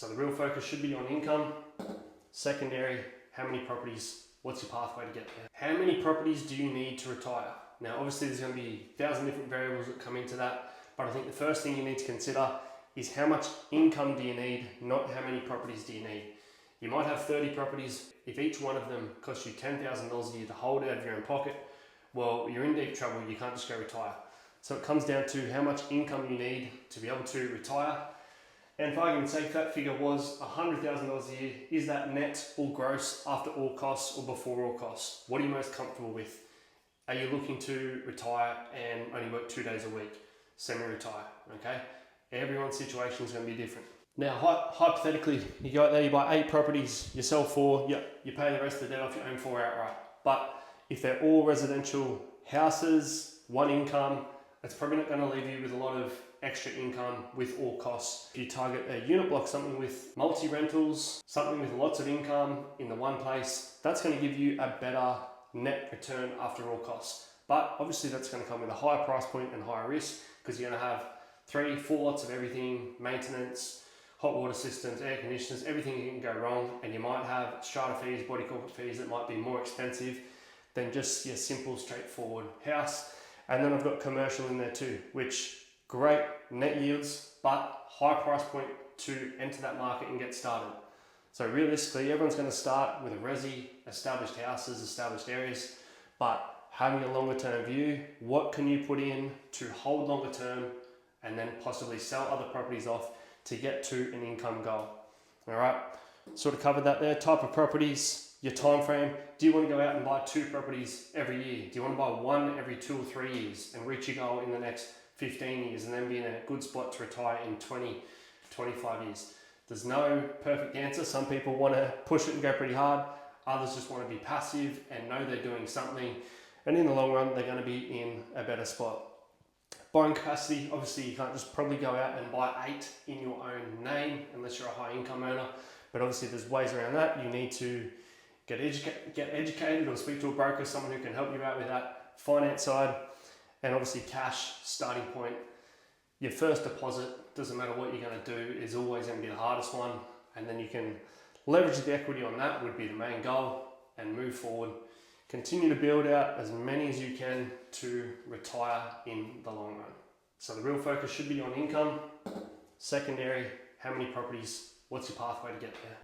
So the real focus should be on income. Secondary, how many properties, what's your pathway to get there? How many properties do you need to retire? Now obviously there's going to be 1,000 different variables that come into that, but I think the first thing you need to consider is how much income do you need, not how many properties do you need. You might have 30 properties. If each one of them costs you $10,000 a year to hold out of your own pocket, well, you're in deep trouble. You can't just go retire. So it comes down to how much income you need to be able to retire. And for argument's sake, that figure was $100,000 a year. Is that net or gross after all costs or before all costs? What are you most comfortable with? Are you looking to retire and only work 2 days a week? Semi-retire, okay? Everyone's situation is going to be different. Now, hypothetically, you go out there, you buy 8 properties, you sell 4, you pay the rest of the debt off, you own 4 outright. But if they're all residential houses, one income, it's probably not going to leave you with a lot of extra income with all costs. If you target a unit block, something with multi-rentals, something with lots of income in the one place, that's going to give you a better net return after all costs. But obviously that's going to come with a higher price point and higher risk, because you're going to have 3-4 lots of everything, maintenance, hot water systems, air conditioners, everything can go wrong, and you might have strata fees, body corporate fees that might be more expensive than just your simple straightforward house. And then I've got commercial in there too, which great net yields, but high price point to enter that market and get started. So realistically, everyone's going to start with a resi, established houses, established areas, but having a longer term view, what can you put in to hold longer term and then possibly sell other properties off to get to an income goal. All right, sort of covered that there. Type of properties, your time frame. Do you want to go out and buy 2 properties every year? Do you want to buy 1 every 2 or 3 years and reach your goal in the next 15 years and then be in a good spot to retire in 20, 25 years? There's no perfect answer. Some people want to push it and go pretty hard. Others just want to be passive and know they're doing something. And in the long run, they're going to be in a better spot. Borrowing capacity, obviously you can't just probably go out and buy 8 in your own name unless you're a high income earner. But obviously there's ways around that. You need to get educated or speak to a broker, someone who can help you out with that finance side. And obviously cash, starting point. Your first deposit, doesn't matter what you're going to do, is always going to be the hardest one. And then you can leverage the equity on that, would be the main goal, and move forward. Continue to build out as many as you can to retire in the long run. So the real focus should be on income. Secondary, how many properties, what's your pathway to get there?